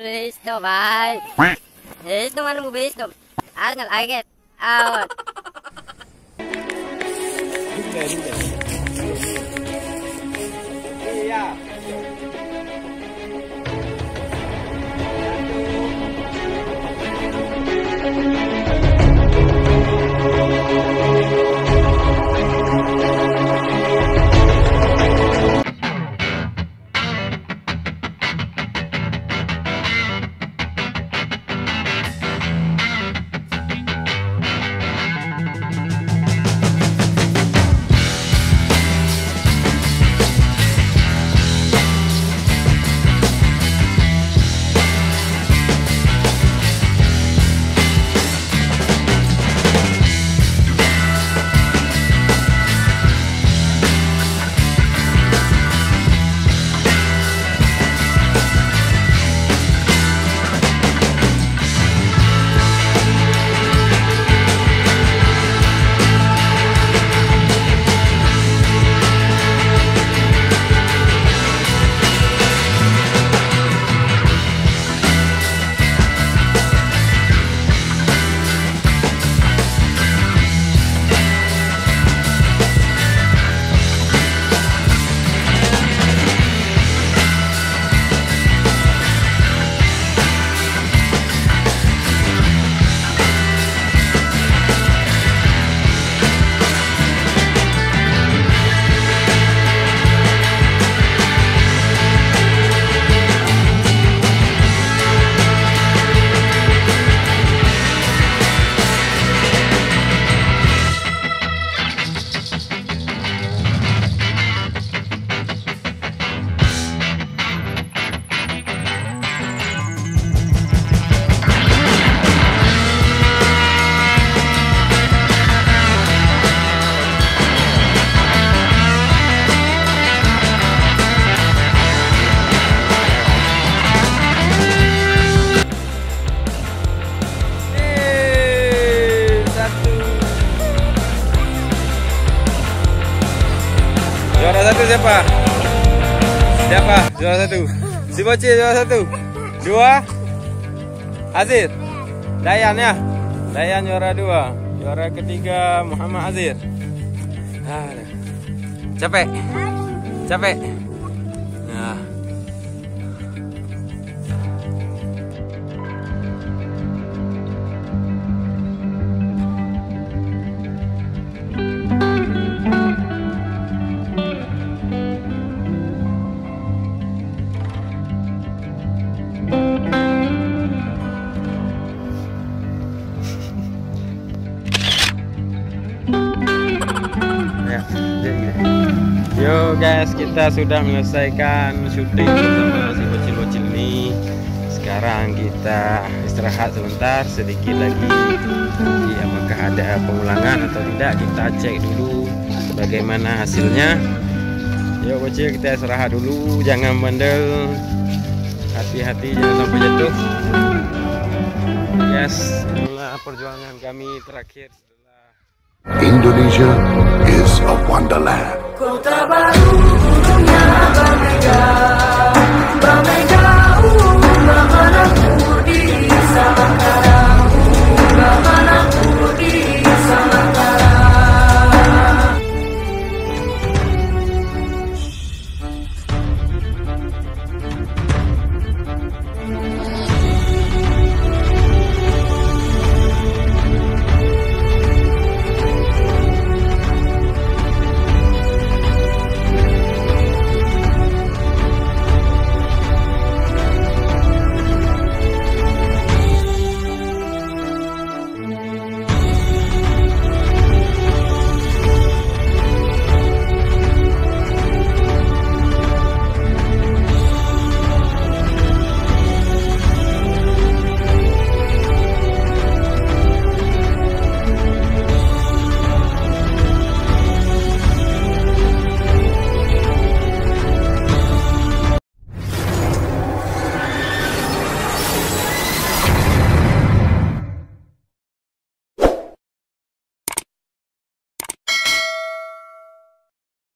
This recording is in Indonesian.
Visto, bye. Visto, mano, visto. Arnal, I get out. Iya. Juara satu siapa? Siapa? Juara satu. Si Bocil juara satu. Dua. Azir. Dayan ya. Dayan juara dua. Juara ketiga Muhammad Azir. Capek. Capek. Nah. Yo guys, kita sudah menyelesaikan syuting bersama si bocil-bocil ini. Sekarang kita istirahat sebentar, sedikit lagi. Apakah ada pengulangan atau tidak, kita cek dulu bagaimana hasilnya. Yo bocil, kita istirahat dulu, jangan bandel, hati-hati jangan sampai jatuh. Yes, inilah perjuangan kami terakhir. Indonesia is a wonderland. Kota baru, gunungnya berbeda.